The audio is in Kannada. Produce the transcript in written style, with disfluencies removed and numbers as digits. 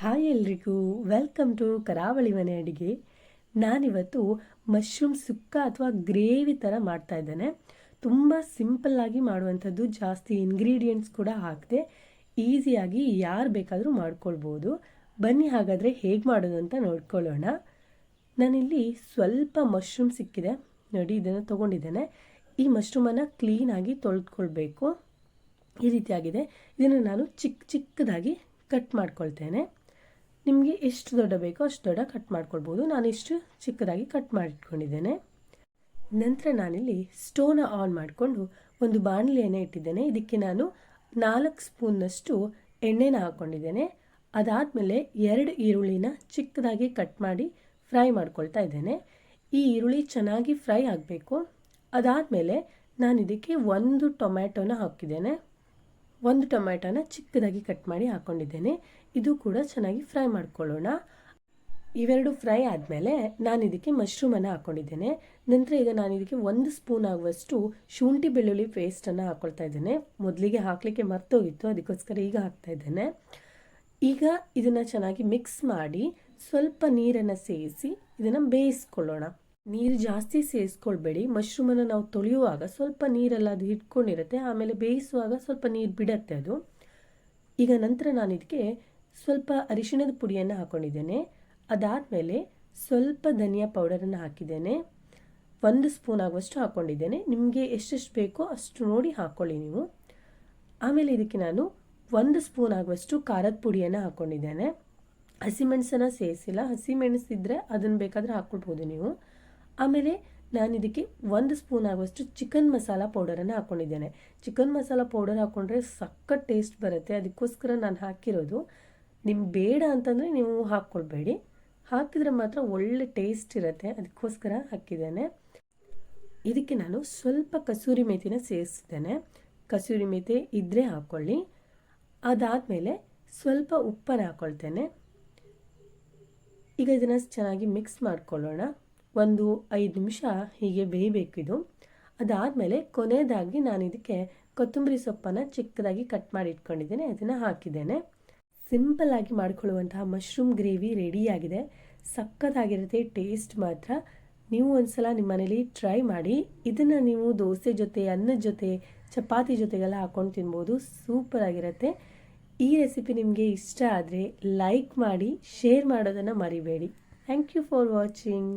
ಹಾಯ್ ಎಲ್ರಿಗೂ, ವೆಲ್ಕಮ್ ಟು ಕರಾವಳಿ ಮನೆ ಅಡಿಗೆ. ನಾನಿವತ್ತು ಮಶ್ರೂಮ್ ಸುಕ್ಕ ಅಥವಾ ಗ್ರೇವಿ ಥರ ಮಾಡ್ತಾ ಇದ್ದೇನೆ. ತುಂಬ ಸಿಂಪಲ್ಲಾಗಿ ಮಾಡುವಂಥದ್ದು, ಜಾಸ್ತಿ ಇಂಗ್ರೀಡಿಯೆಂಟ್ಸ್ ಕೂಡ ಹಾಕದೆ ಈಸಿಯಾಗಿ ಯಾರು ಬೇಕಾದರೂ ಮಾಡ್ಕೊಳ್ಬೋದು. ಬನ್ನಿ ಹಾಗಾದರೆ ಹೇಗೆ ಮಾಡೋದು ಅಂತ ನೋಡ್ಕೊಳ್ಳೋಣ. ನಾನಿಲ್ಲಿ ಸ್ವಲ್ಪ ಮಶ್ರೂಮ್ ಸಿಕ್ಕಿದೆ ನೋಡಿ, ಇದನ್ನು ತೊಗೊಂಡಿದ್ದೇನೆ. ಈ ಮಶ್ರೂಮನ್ನು ಕ್ಲೀನಾಗಿ ತೊಳೆದುಕೊಳ್ಬೇಕು. ಈ ರೀತಿಯಾಗಿದೆ. ಇದನ್ನು ನಾನು ಚಿಕ್ಕದಾಗಿ ಕಟ್ ಮಾಡ್ಕೊಳ್ತೇನೆ. ನಿಮಗೆ ಎಷ್ಟು ದೊಡ್ಡ ಬೇಕೋ ಅಷ್ಟು ದೊಡ್ಡ ಕಟ್ ಮಾಡ್ಕೊಳ್ಬೋದು. ನಾನು ಇಷ್ಟು ಚಿಕ್ಕದಾಗಿ ಕಟ್ ಮಾಡಿಟ್ಕೊಂಡಿದ್ದೇನೆ. ನಂತರ ನಾನಿಲ್ಲಿ ಸ್ಟೋವ್ನ ಆನ್ ಮಾಡಿಕೊಂಡು ಒಂದು ಬಾಣಲೆಯನ್ನು ಇಟ್ಟಿದ್ದೇನೆ. ಇದಕ್ಕೆ ನಾನು 4 ಸ್ಪೂನ್ನಷ್ಟು ಎಣ್ಣೆನ ಹಾಕ್ಕೊಂಡಿದ್ದೇನೆ. ಅದಾದಮೇಲೆ 2 ಈರುಳ್ಳಿನ ಚಿಕ್ಕದಾಗಿ ಕಟ್ ಮಾಡಿ ಫ್ರೈ ಮಾಡ್ಕೊಳ್ತಾ ಇದ್ದೇನೆ. ಈ ಈರುಳ್ಳಿ ಚೆನ್ನಾಗಿ ಫ್ರೈ ಆಗಬೇಕು. ಅದಾದಮೇಲೆ ನಾನು ಇದಕ್ಕೆ 1 ಟೊಮ್ಯಾಟೋನ ಹಾಕಿದ್ದೇನೆ. 1 ಟೊಮ್ಯಾಟೋನ ಚಿಕ್ಕದಾಗಿ ಕಟ್ ಮಾಡಿ ಹಾಕ್ಕೊಂಡಿದ್ದೇನೆ. ಇದು ಕೂಡ ಚೆನ್ನಾಗಿ ಫ್ರೈ ಮಾಡ್ಕೊಳ್ಳೋಣ. ಇವೆರಡು ಫ್ರೈ ಆದಮೇಲೆ ನಾನು ಇದಕ್ಕೆ ಮಶ್ರೂಮನ್ನು ಹಾಕ್ಕೊಂಡಿದ್ದೇನೆ. ನಂತರ ಈಗ ನಾನು ಇದಕ್ಕೆ 1 ಸ್ಪೂನ್ ಆಗುವಷ್ಟು ಶುಂಠಿ ಬೆಳ್ಳುಳ್ಳಿ ಪೇಸ್ಟನ್ನು ಹಾಕ್ಕೊಳ್ತಾ ಇದ್ದೇನೆ. ಮೊದಲಿಗೆ ಹಾಕಲಿಕ್ಕೆ ಮರ್ತೋಗಿತ್ತು, ಅದಕ್ಕೋಸ್ಕರ ಈಗ ಹಾಕ್ತಾ ಇದ್ದೇನೆ. ಈಗ ಇದನ್ನು ಚೆನ್ನಾಗಿ ಮಿಕ್ಸ್ ಮಾಡಿ ಸ್ವಲ್ಪ ನೀರನ್ನು ಸೇರಿಸಿ ಇದನ್ನು ಬೇಯಿಸ್ಕೊಳ್ಳೋಣ. ನೀರು ಜಾಸ್ತಿ ಸೇರಿಸ್ಕೊಳ್ಬೇಡಿ. ಮಶ್ರೂಮನ್ನು ನಾವು ತೊಳೆಯುವಾಗ ಸ್ವಲ್ಪ ನೀರೆಲ್ಲ ಅದು ಹಿಡ್ಕೊಂಡಿರುತ್ತೆ, ಆಮೇಲೆ ಬೇಯಿಸುವಾಗ ಸ್ವಲ್ಪ ನೀರು ಬಿಡತ್ತೆ ಅದು. ಈಗ ನಂತರ ನಾನು ಇದಕ್ಕೆ ಸ್ವಲ್ಪ ಅರಿಶಿಣದ ಪುಡಿಯನ್ನು ಹಾಕ್ಕೊಂಡಿದ್ದೇನೆ. ಅದಾದಮೇಲೆ ಸ್ವಲ್ಪ ಧನಿಯಾ ಪೌಡರನ್ನು ಹಾಕಿದ್ದೇನೆ. 1 ಸ್ಪೂನ್ ಆಗುವಷ್ಟು ಹಾಕ್ಕೊಂಡಿದ್ದೇನೆ. ನಿಮಗೆ ಎಷ್ಟೆಷ್ಟು ಬೇಕೋ ಅಷ್ಟು ನೋಡಿ ಹಾಕ್ಕೊಳ್ಳಿ ನೀವು. ಆಮೇಲೆ ಇದಕ್ಕೆ ನಾನು 1 ಸ್ಪೂನ್ ಆಗುವಷ್ಟು ಖಾರದ ಪುಡಿಯನ್ನು ಹಾಕ್ಕೊಂಡಿದ್ದೇನೆ. ಹಸಿಮೆಣಸನ್ನು ಸೇರಿಸಿಲ್ಲ, ಹಸಿಮೆಣಸಿದ್ರೆ ಅದನ್ನು ಬೇಕಾದರೆ ಹಾಕ್ಕೊಳ್ಬೋದು ನೀವು. ಆಮೇಲೆ ನಾನು ಇದಕ್ಕೆ 1 ಸ್ಪೂನ್ ಆಗುವಷ್ಟು ಚಿಕನ್ ಮಸಾಲ ಪೌಡರನ್ನು ಹಾಕ್ಕೊಂಡಿದ್ದೇನೆ. ಚಿಕನ್ ಮಸಾಲ ಪೌಡರ್ ಹಾಕ್ಕೊಂಡ್ರೆ ಸಖತ್ ಟೇಸ್ಟ್ ಬರುತ್ತೆ, ಅದಕ್ಕೋಸ್ಕರ ನಾನು ಹಾಕಿರೋದು. ನಿಮ್ಗೆ ಬೇಡ ಅಂತಂದರೆ ನೀವು ಹಾಕ್ಕೊಳ್ಬೇಡಿ, ಹಾಕಿದರೆ ಮಾತ್ರ ಒಳ್ಳೆ ಟೇಸ್ಟ್ ಇರುತ್ತೆ, ಅದಕ್ಕೋಸ್ಕರ ಹಾಕಿದ್ದೇನೆ. ಇದಕ್ಕೆ ನಾನು ಸ್ವಲ್ಪ ಕಸೂರಿ ಮೇಥಿನ ಸೇರಿಸಿದ್ದೇನೆ. ಕಸೂರಿ ಮೇಥಿ ಇದ್ದರೆ ಹಾಕ್ಕೊಳ್ಳಿ. ಅದಾದಮೇಲೆ ಸ್ವಲ್ಪ ಉಪ್ಪನ್ನು ಹಾಕ್ಕೊಳ್ತೇನೆ. ಈಗ ಇದನ್ನು ಚೆನ್ನಾಗಿ ಮಿಕ್ಸ್ ಮಾಡ್ಕೊಳ್ಳೋಣ. 5 ನಿಮಿಷ ಹೀಗೆ ಬೇಯಬೇಕು ಇದು. ಅದಾದಮೇಲೆ ಕೊನೆಯದಾಗಿ ನಾನು ಇದಕ್ಕೆ ಕೊತ್ತಂಬರಿ ಸೊಪ್ಪನ್ನು ಚಿಕ್ಕದಾಗಿ ಕಟ್ ಮಾಡಿ ಇಟ್ಕೊಂಡಿದ್ದೇನೆ, ಅದನ್ನು ಹಾಕಿದ್ದೇನೆ. ಸಿಂಪಲ್ಲಾಗಿ ಮಾಡ್ಕೊಳ್ಳುವಂತಹ ಮಶ್ರೂಮ್ ಗ್ರೇವಿ ರೆಡಿಯಾಗಿದೆ. ಸಕ್ಕತ್ತಾಗಿರುತ್ತೆ ಟೇಸ್ಟ್ ಮಾತ್ರ. ನೀವು ಒಂದ್ಸಲ ನಿಮ್ಮ ಮನೇಲಿ ಟ್ರೈ ಮಾಡಿ. ಇದನ್ನು ನೀವು ದೋಸೆ ಜೊತೆ, ಅನ್ನದ ಜೊತೆ, ಚಪಾತಿ ಜೊತೆಗೆಲ್ಲ ಹಾಕ್ಕೊಂಡು ತಿನ್ಬೋದು. ಸೂಪರಾಗಿರುತ್ತೆ. ಈ ರೆಸಿಪಿ ನಿಮಗೆ ಇಷ್ಟ ಆದರೆ ಲೈಕ್ ಮಾಡಿ, ಶೇರ್ ಮಾಡೋದನ್ನು ಮರಿಬೇಡಿ. Thank you for watching.